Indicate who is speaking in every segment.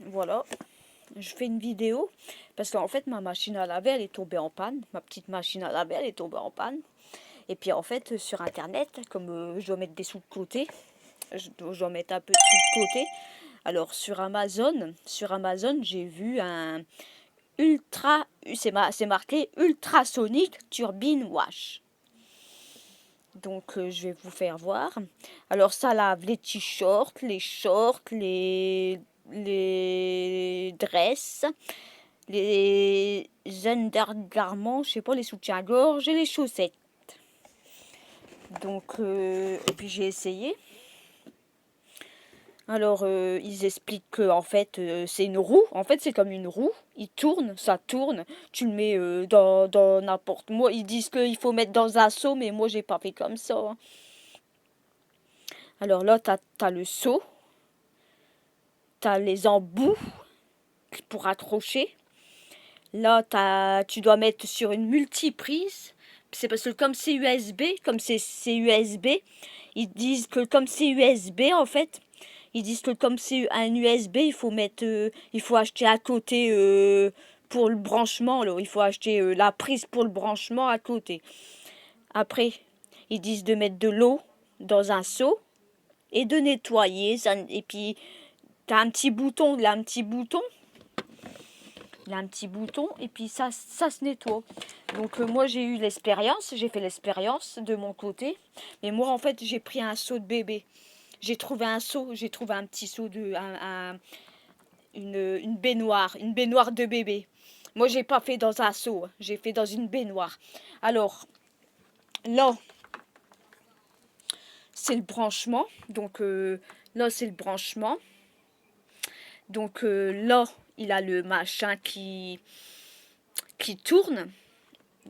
Speaker 1: voilà, je fais une vidéo parce qu'en fait ma machine à laver elle est tombée en panne, ma petite machine à laver elle est tombée en panne. Et puis en fait sur internet, comme je dois mettre des sous de côté, je dois mettre un peu de sous de côté. Alors sur Amazon j'ai vu un ultra, c'est marqué ultrasonic turbine wash. Donc je vais vous faire voir. Alors ça lave les t-shirts, les shorts, les dresses, les undergarments, je sais pas, les soutiens-gorge et les chaussettes. Donc et puis j'ai essayé. Alors ils expliquent que en fait c'est une roue. En fait c'est comme une roue. Il tourne, ça tourne. Tu le mets dans n'importe. Moi ils disent qu'il faut mettre dans un seau, mais moi j'ai pas fait comme ça, hein. Alors là, t'as le seau, t'as les embouts pour accrocher. Là, tu dois mettre sur une multiprise. C'est parce que comme c'est USB, comme c'est USB, ils disent que comme c'est USB, en fait, ils disent que comme c'est un USB, il faut acheter à côté pour le branchement. Là, il faut acheter la prise pour le branchement à côté. Après, ils disent de mettre de l'eau dans un seau et de nettoyer. Et puis, t'as un petit bouton, là, un petit bouton, et puis ça se nettoie. Donc moi j'ai eu l'expérience, j'ai fait l'expérience de mon côté. Mais moi en fait j'ai pris un seau de bébé. J'ai trouvé un seau, j'ai trouvé un petit seau une baignoire de bébé. Moi j'ai pas fait dans un seau, j'ai fait dans une baignoire. Alors là c'est le branchement, donc là c'est le branchement. Donc là il a le machin qui tourne.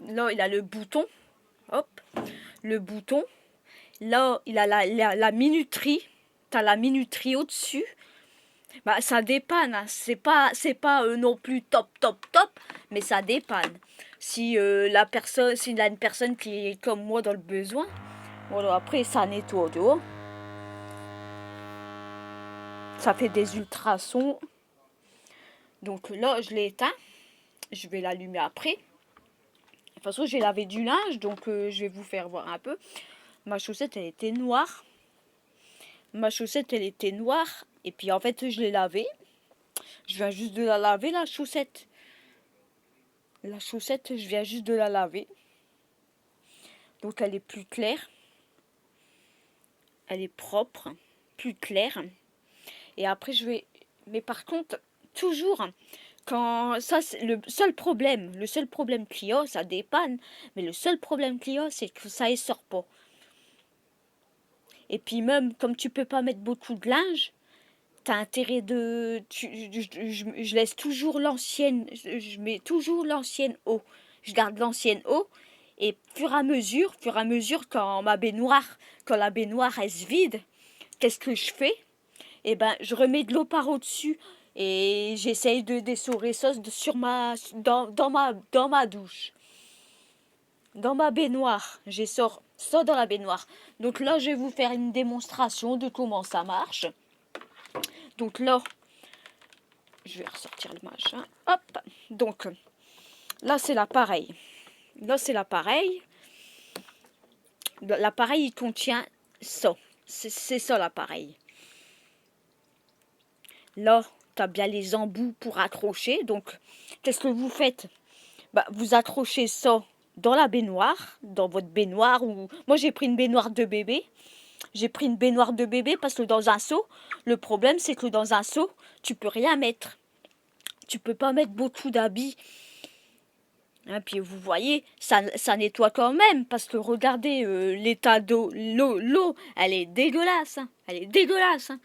Speaker 1: Là, il a le bouton. Hop, le bouton. Là, il a la minuterie. T'as la minuterie au-dessus. Bah, ça dépanne, hein. C'est pas non plus top, top, top, mais ça dépanne. Si s'il a une personne qui est comme moi dans le besoin, voilà, après, ça nettoie dehors. Ça fait des ultrasons. Donc là, je l'ai éteint. Je vais l'allumer après. De toute façon, j'ai lavé du linge, donc je vais vous faire voir un peu. Ma chaussette, elle était noire. Et puis, en fait, je l'ai lavée. Je viens juste de la laver, la chaussette. La chaussette, je viens juste de la laver. Donc, elle est plus claire. Elle est propre. Plus claire. Et après, Mais par contre, toujours, quand ça, c'est le seul problème. Le seul problème qu'il y a, ça dépanne. Mais le seul problème qu'il y a, c'est que ça ne sort pas. Et puis même, comme tu peux pas mettre beaucoup de linge, t'as intérêt je laisse toujours l'ancienne, je mets toujours l'ancienne eau. Je garde l'ancienne eau et fur et à mesure, quand la baignoire elle se vide, qu'est-ce que je fais? Eh ben, je remets de l'eau par au-dessus et j'essaye de dessorer ça dans ma douche. Dans ma baignoire, j'essore ça dans la baignoire. Donc là, je vais vous faire une démonstration de comment ça marche. Donc là, je vais ressortir le machin. Hop. Donc là, c'est l'appareil. L'appareil, il contient ça. C'est ça l'appareil. Là, tu as bien les embouts pour accrocher. Donc, qu'est-ce que vous faites? Bah, vous accrochez ça dans la baignoire, dans votre baignoire. Moi, j'ai pris une baignoire de bébé. Parce que dans un seau, le problème, c'est que dans un seau, tu peux rien mettre. Tu peux pas mettre beaucoup d'habits. Hein, puis vous voyez, ça nettoie quand même, parce que regardez l'état d'eau, l'eau, elle est dégueulasse, hein, elle est dégueulasse, hein.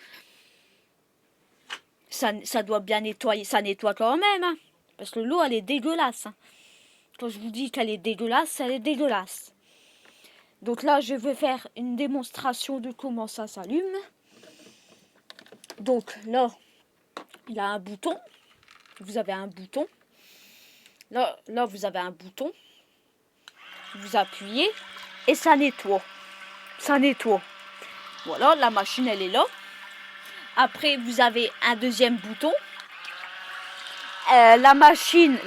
Speaker 1: Ça doit bien nettoyer, ça nettoie quand même, hein, parce que l'eau, elle est dégueulasse, hein. Quand je vous dis qu'elle est dégueulasse, elle est dégueulasse. Donc là, je vais faire une démonstration de comment ça s'allume. Donc là, il a un bouton, vous avez un bouton. Là, vous avez un bouton. Vous appuyez et ça nettoie. Ça nettoie. Voilà, la machine, elle est là. Après, vous avez un deuxième bouton. la machine,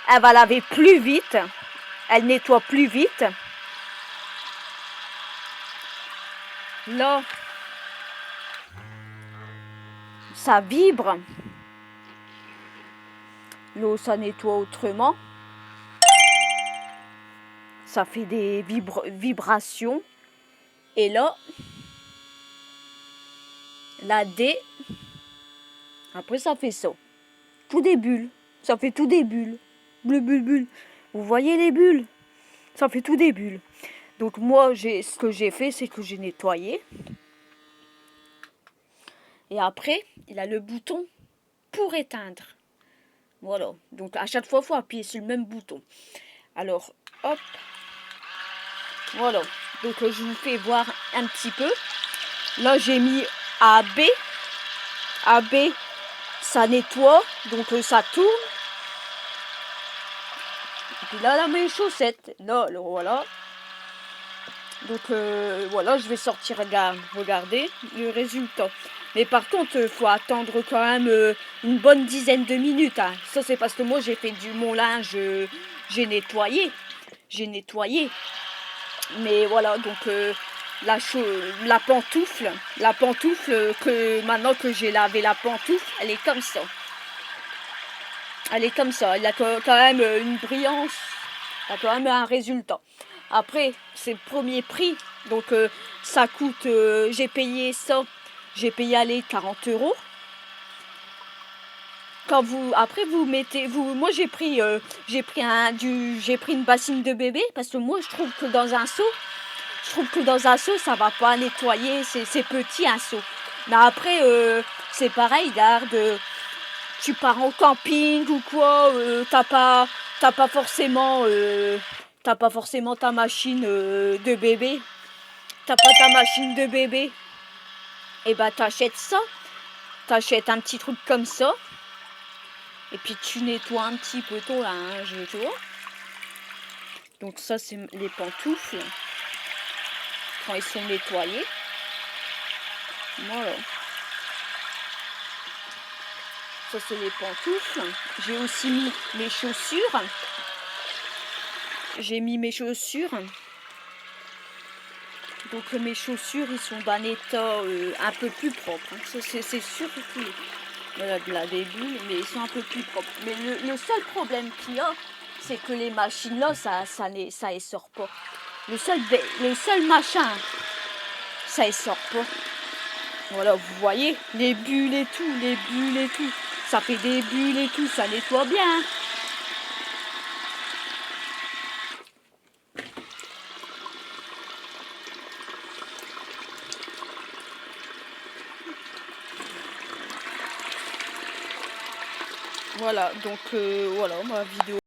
Speaker 1: elle va laver plus vite. Elle nettoie plus vite. Là, ça vibre. L'eau, ça nettoie autrement. Ça fait des vibrations. Et là, la D, après ça fait ça. Tout des bulles. Ça fait tout des bulles. Bulles. Vous voyez les bulles? Ça fait tout des bulles. Donc moi, ce que j'ai fait, c'est que j'ai nettoyé. Et après, il a le bouton pour éteindre. Voilà. Donc à chaque fois, il faut appuyer sur le même bouton. Alors, hop. Voilà. Donc je vous fais voir un petit peu. Là, j'ai mis AB. AB, ça nettoie. Donc ça tourne. Et puis là, mes chaussettes. Là, voilà. Donc voilà, je vais sortir, regarder le résultat. Mais par contre, il faut attendre quand même une bonne dizaine de minutes. Hein. Ça, c'est parce que moi, j'ai fait mon linge, j'ai nettoyé. Mais voilà, donc la pantoufle, que maintenant que j'ai lavé la pantoufle, elle est comme ça. Elle est comme ça. Elle a quand même une brillance. Elle a quand même un résultat. Après, c'est le premier prix. Donc, ça coûte... j'ai payé ça. J'ai payé aller 40 €. Quand après, vous mettez... moi, j'ai pris une bassine de bébé. Parce que moi, je trouve que dans un seau, ça va pas nettoyer. C'est petit, un seau. Mais après, c'est pareil. Regarde... tu pars en camping ou quoi, t'as pas forcément ta machine de bébé. T'as pas ta machine de bébé. Et bah t'achètes ça. T'achètes un petit truc comme ça. Et puis tu nettoies un petit peu ton linge, tu vois. Donc ça c'est les pantoufles. Quand ils sont nettoyés. Voilà. Ça c'est les pantoufles. J'ai aussi mis mes chaussures. J'ai mis mes chaussures. Donc mes chaussures, ils sont d'un état un peu plus propre. Hein. C'est sûr que voilà, des bulles, mais ils sont un peu plus propres. Mais le seul problème qu'il y a, c'est que les machines là, ça essort pas. Le seul machin, ça essort pas. Voilà, vous voyez, les bulles et tout. Ça fait des bulles et tout, ça nettoie bien. Hein. Voilà, donc voilà ma vidéo.